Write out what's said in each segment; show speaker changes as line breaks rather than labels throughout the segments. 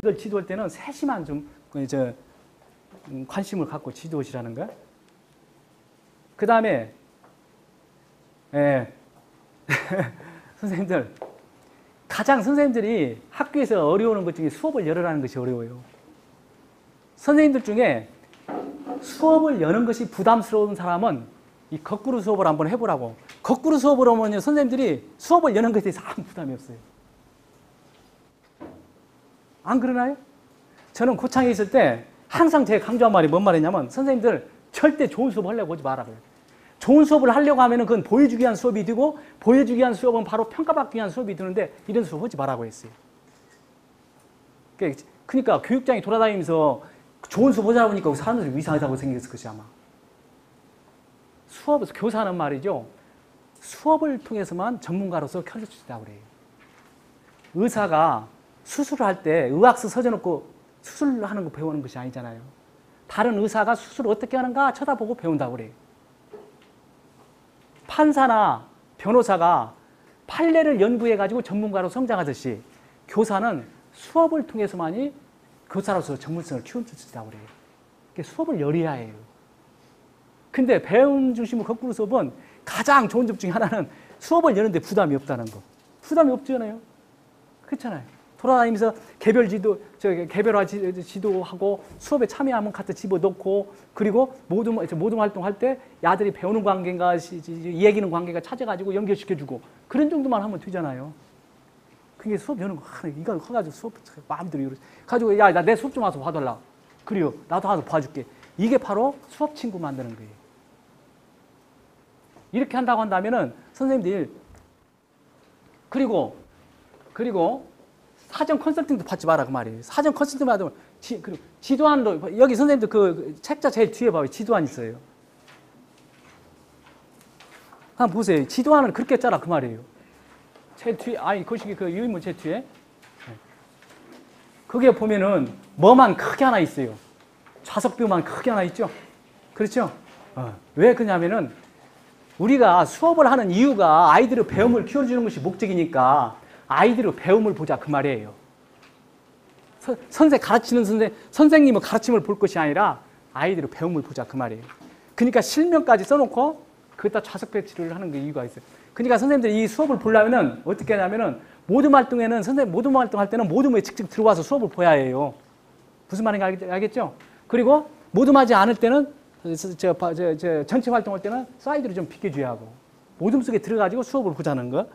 이걸 지도할 때는 세심한 좀 관심을 갖고 지도하시라는 거야. 그 다음에 선생님들, 가장 선생님들이 학교에서 어려워하는 것 중에 수업을 열으라는 것이 어려워요. 선생님들 중에 수업을 여는 것이 부담스러운 사람은 이 거꾸로 수업을 한번 해보라고. 거꾸로 수업을 하면 선생님들이 수업을 여는 것에 대해서 아무 부담이 없어요. 안 그러나요? 저는 고창에 있을 때 항상 제가 강조한 말이 뭔 말이냐면, 선생님들 절대 좋은 수업 하려고 하지 마라 그래요. 좋은 수업을 하려고 하면은 그건 보여주기 위한 수업이 되고, 보여주기 위한 수업은 바로 평가받기 위한 수업이 되는데, 이런 수업 하지 말라고 했어요. 그러니까 교육장이 돌아다니면서 좋은 수업 하자 보니까 사람들이 이상하다고 생겼을 것이 아마. 수업에서 교사는 말이죠, 수업을 통해서만 전문가로서 켜질 수 있다고 그래요. 의사가 수술을 할 때 의학서 서져놓고 수술하는 거 배우는 것이 아니잖아요. 다른 의사가 수술을 어떻게 하는가 쳐다보고 배운다고 그래요. 판사나 변호사가 판례를 연구해가지고 전문가로 성장하듯이 교사는 수업을 통해서만이 교사로서 전문성을 키울 수 있다고 그래요. 수업을 열어야 해요. 근데 배움 중심의 거꾸로 수업은 가장 좋은 점 중에 하나는 수업을 여는데 부담이 없다는 거. 부담이 없잖아요. 그렇잖아요. 돌아다니면서 개별화 지도하고 수업에 참여하면 카드 집어넣고, 그리고 모든 활동할 때 야들이 배우는 관계인가 얘기는 관계가 찾아가지고 연결시켜주고, 그런 정도만 하면 되잖아요. 그게 수업 여는 거, 이거 커가지고 수업 마음대로 가지고, 야, 나 내 수업 좀 와서 봐달라. 그래요. 나도 와서 봐줄게. 이게 바로 수업 친구 만드는 거예요. 이렇게 한다고 한다면은 선생님들, 그리고 사전 컨설팅도 받지 마라 그 말이에요. 사전 컨설팅 받으면 그리고 지도안도, 여기 선생님들 그 책자 제일 뒤에 봐요. 지도안 있어요. 한번 보세요. 지도안을 그렇게 짜라 그 말이에요. 제일 뒤에, 거시기 그 유인문 제일 뒤에. 거기에 보면은 뭐만 크게 하나 있어요. 좌석표만 크게 하나 있죠. 그렇죠? 왜 그러냐면은 우리가 수업을 하는 이유가 아이들의 배움을 키워주는 것이 목적이니까 아이들의 배움을 보자 그 말이에요. 선생님의 가르침을 볼 것이 아니라 아이들의 배움을 보자 그 말이에요. 그러니까 실명까지 써놓고 그기다 좌석 배치를 하는 게 이유가 있어요. 그러니까 선생님들이 이 수업을 보려면은 어떻게 하냐면은 모둠 활동에는 모둠 활동할 때는 모둠에 직접 들어와서 수업을 봐야 해요. 무슨 말인지 알겠죠? 그리고 모둠하지 않을 때는 전체 활동할 때는 사이드로 좀 비켜줘야 하고, 모둠 속에 들어가지고 수업을 보자는 거.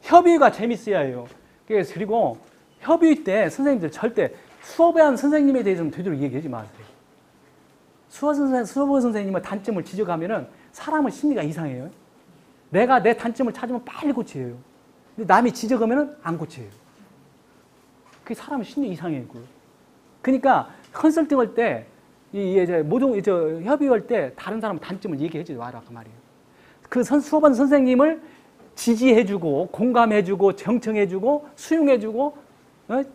협의가 재밌어야 해요. 그리고 협의 때 선생님들 절대 수업에 한 선생님에 대해서는 되도록 얘기하지 마세요. 수업 선생님의 단점을 지적하면은 사람의 심리가 이상해요. 내가 내 단점을 찾으면 빨리 고쳐요. 근데 남이 지적하면은 안 고쳐요. 그게 사람의 심리 이상해요. 그러니까 컨설팅할 때, 협의할 때 다른 사람 단점을 얘기하지 마라 그 말이에요. 그 수업한 선생님을 지지해주고 공감해주고 정청해주고 수용해주고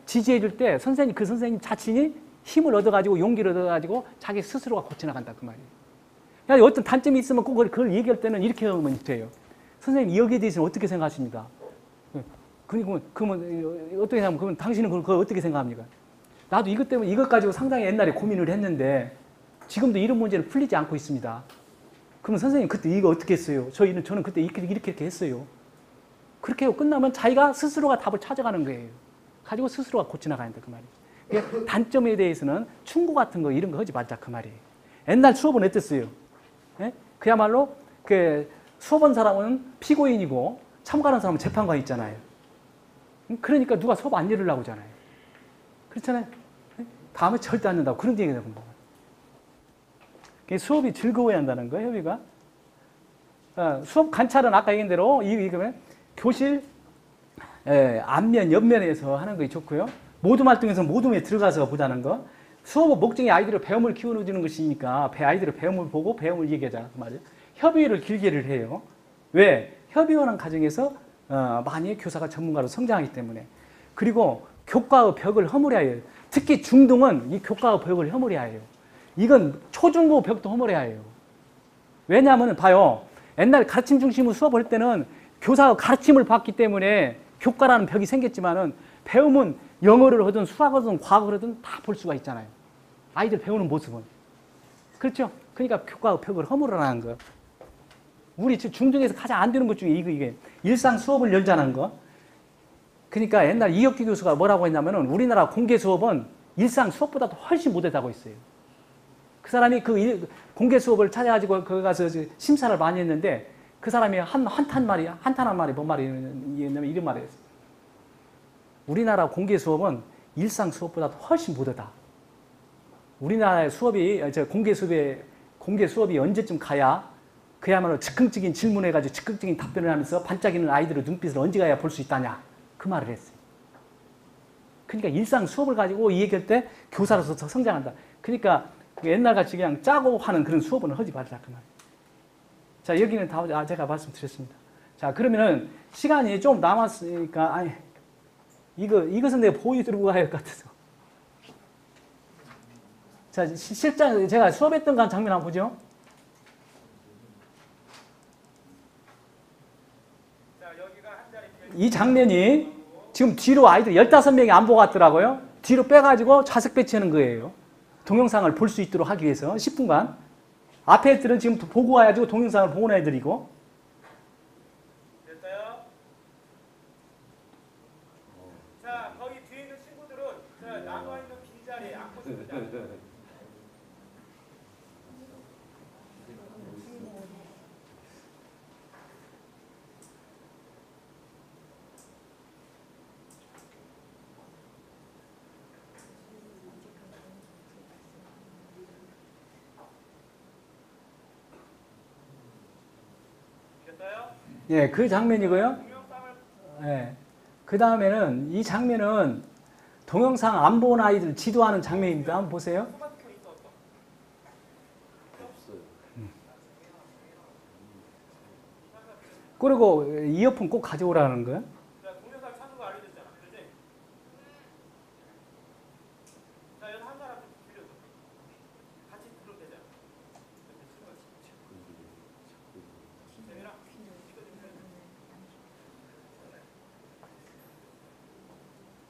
지지해줄 때 그 선생님 자신이 힘을 얻어가지고 용기를 얻어가지고 자기 스스로가 고쳐나간다 그 말이에요. 그러니까 어떤 단점이 있으면 꼭 그걸 얘기할 때는 이렇게 하면 돼요. 선생님 여기에 대해서는 어떻게 생각하십니까? 그러면 어떻게 생각하면, 그러면 당신은 그걸 어떻게 생각합니까? 나도 이것 때문에 이것 가지고 상당히 옛날에 고민을 했는데 지금도 이런 문제를 풀리지 않고 있습니다. 그러면 선생님 그때 이거 어떻게 했어요? 저는 그때 이렇게 했어요. 그렇게 하고 끝나면 자기가 스스로가 답을 찾아가는 거예요. 가지고 스스로가 고쳐나가야 돼 그 말이에요. 단점에 대해서는 충고 같은 거 이런 거 하지 말자 그 말이에요. 옛날 수업은 어땠어요? 그야말로 수업한 사람은 피고인이고 참가하는 사람은 재판관 있잖아요. 그러니까 누가 수업 안 열으려고 하잖아요. 그렇잖아요. 다음에 절대 안 된다고 그런 얘기가 나옵니다. 수업이 즐거워야 한다는 거예요, 협의가. 수업 관찰은 아까 얘기한 대로 이거는 교실 앞면, 옆면에서 하는 게 좋고요. 모둠 활동에서 모둠에 들어가서 보자는 거. 수업의 목적이 아이들의 배움을 키워주는 것이니까 아이들의 배움을 보고 배움을 얘기하자 그 말이에요. 협의를 길게를 해요. 왜? 협의하는 과정에서 많이 교사가 전문가로 성장하기 때문에. 그리고 교과의 벽을 허물어야 해요. 특히 중등은 이 교과의 벽을 허물어야 해요. 이건 초중고 벽도 허물어야 해요. 왜냐하면 봐요. 옛날 가르침 중심으로 수업을 할 때는 교사가 가르침을 받기 때문에 교과라는 벽이 생겼지만은 배움은 영어를 하든 수학을 하든 과학을 하든 다 볼 수가 있잖아요. 아이들 배우는 모습은. 그렇죠? 그러니까 표과 벽을 허물어라는 거. 우리 중등에서 가장 안 되는 것 중에 이게 일상 수업을 열자는 거. 그러니까 옛날 이혁규 교수가 뭐라고 했냐면은 우리나라 공개 수업은 일상 수업보다도 훨씬 못하다고 했어요. 그 사람이 그 공개 수업을 찾아가지고 거기 가서 심사를 많이 했는데 그 사람이 한탄한 말이 뭔 말이냐면 이런 말을 했어요. 우리나라 공개 수업은 일상 수업보다도 훨씬 못하다. 우리나라의 수업이, 공개 수업이 언제쯤 가야 그야말로 즉흥적인 질문해가지고 즉흥적인 답변을 하면서 반짝이는 아이들의 눈빛을 언제 가야 볼 수 있다냐. 그 말을 했어요. 그러니까 일상 수업을 가지고 이 얘기할 때 교사로서 더 성장한다. 그러니까 옛날같이 그냥 짜고 하는 그런 수업은 하지 말자. 그 말이에요. 자, 여기는 다 제가 말씀드렸습니다. 자, 그러면은 시간이 좀 남았으니까, 이것은 내가 보여 들고 가야 할 것 같아서. 자, 실장, 제가 수업했던 그 장면 한번 보죠. 이 장면이 지금 뒤로 아이들 15명이 안 보고 갔더라고요. 뒤로 빼가지고 좌석 배치하는 거예요. 동영상을 볼 수 있도록 하기 위해서 10분간. 앞에 애들은 지금 보고 와가지고 동영상을 보는 애들이고.
됐어요? 자, 거기 뒤에 있는 친구들은 남아있는 빈자리에 앉고 싶으자.
예, 그 장면이고요. 예. 그 다음에는 이 장면은 동영상 안 본 아이들 지도하는 장면입니다. 한번 보세요. 그리고 이어폰 꼭 가져오라는 거예요.
동영상 찾는 거 알려줬잖아. 그렇지? 자, 여기 한 사람 좀 빌려줘. 같이 들으면 되잖아. 재민아, 이거 좀 해줘.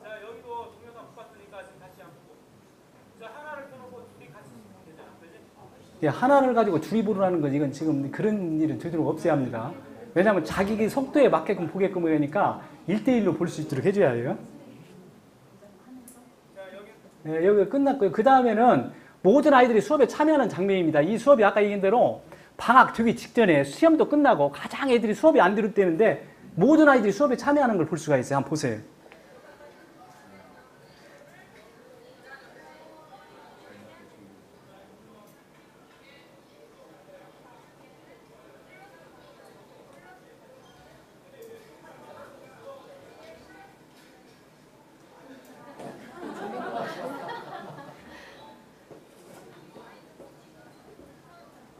자, 여기도 동영상 못 봤으니까 지금 다시 안 보고. 자, 하나를 켜놓고 둘이 같이 보면 되잖아. 그렇지?
예, 하나를 가지고 줄이 부르라는 건 이건 지금 그런 일은 되도록 없애야 합니다. 왜냐하면 자기 속도에 맞게끔 보게끔 하니까 1대1로 볼 수 있도록 해줘야 해요. 네, 여기가 끝났고요. 그 다음에는 모든 아이들이 수업에 참여하는 장면입니다. 이 수업이 아까 얘기한 대로 방학 되기 직전에 시험도 끝나고 가장 애들이 수업이 안 들을 때인데 모든 아이들이 수업에 참여하는 걸 볼 수가 있어요. 한번 보세요.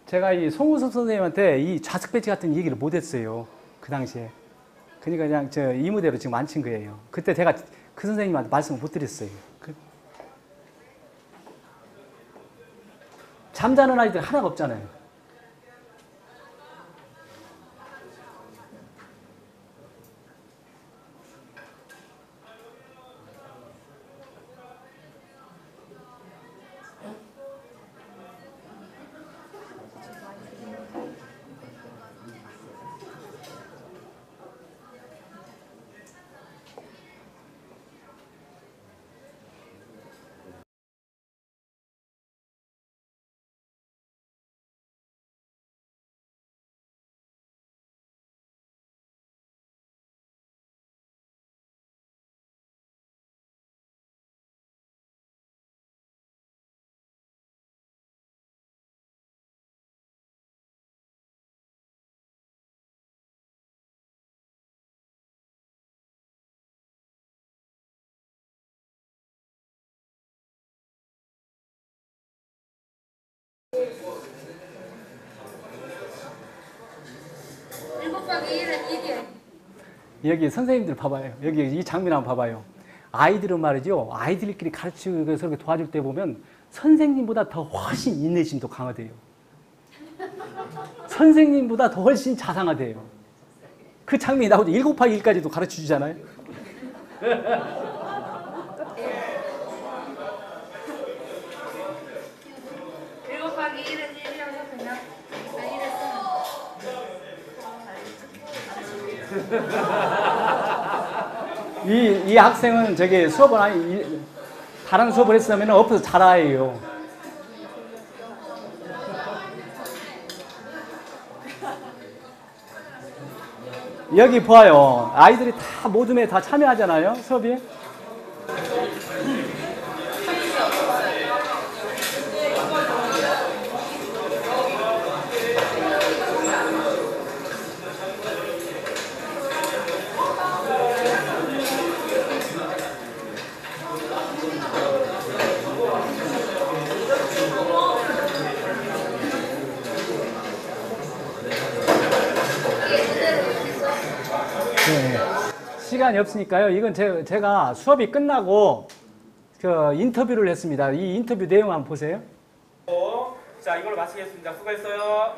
제가 이 송우섭 선생님한테 이 좌석 배치 같은 얘기를 못 했어요. 그 당시에. 그러니까 그냥 저 이무대로 지금 앉힌 거예요. 그때 제가 그 선생님한테 말씀을 못 드렸어요. 잠자는 아이들 하나가 없잖아요. 여기 선생님들 봐봐요. 여기 이 장면 한번 봐봐요. 아이들은 말이죠. 아이들끼리 가르치고 그렇게 도와줄 때 보면 선생님보다 더 훨씬 인내심도 강화돼요. 선생님보다 더 훨씬 자상하대요. 그 장면이 나오죠. 1 곱하기 1까지도 가르쳐 주잖아요. 이 학생은 저기 수업을 다른 수업을 했으면 엎어서 잘아요. 여기 보아요. 아이들이 다 모둠에 다 참여하잖아요. 수업이. 네. 시간이 없으니까요. 이건 제가 수업이 끝나고 그 인터뷰를 했습니다. 이 인터뷰 내용 한번 보세요.
자, 이걸로 마치겠습니다. 수고했어요.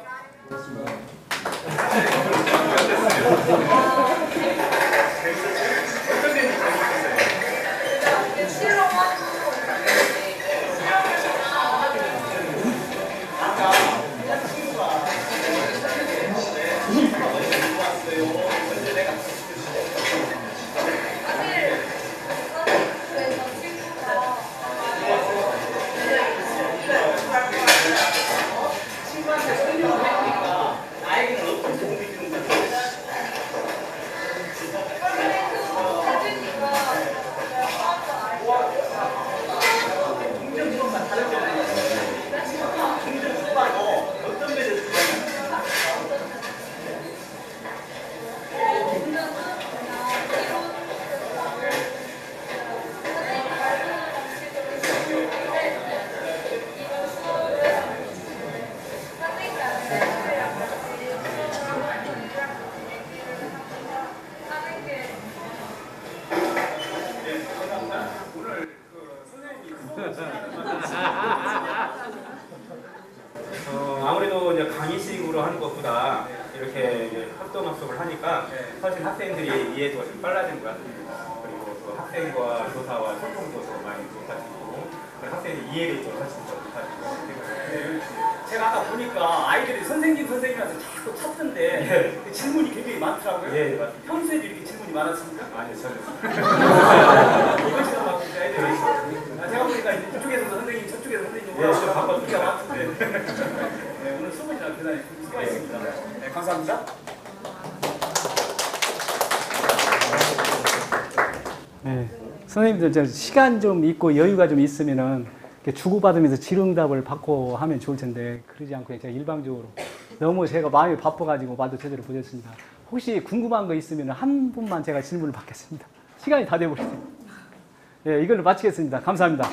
아무래도 이제 강의식으로 하는 것보다 이렇게 이제 활동 학습을 하니까 훨씬 학생들이 이해도가 좀 빨라진 것 같아요. 그리고 또 학생과 교사와 소통도 더 많이 높아지고 학생의 이해도도 훨씬 더 높아지고.
제가 아까 보니까 아이들이 선생님한테 자꾸 찾던데 그 질문이 굉장히 많더라고요.
예, 맞습니다.
평소에도 이렇게 질문이 많았습니까?
아니요, 저는.
이것처럼 막 아이들이 제가 보니까 이쪽에서 선생님, 저쪽에서 선생님
예, 좀 바꿔
이렇게 많던데 네, 오늘 수고하시라 대단히 수고하셨습니다. 네, 감사합니다.
네. 선생님들 시간 좀 있고 여유가 좀 있으면은 주고받으면서 질응답을 받고 하면 좋을 텐데 그러지 않고 제가 일방적으로 너무 제가 마음이 바빠가지고 말도 제대로 못했습니다. 혹시 궁금한 거 있으면 한 분만 제가 질문을 받겠습니다. 시간이 다 돼버렸어요. 네, 이걸로 마치겠습니다. 감사합니다.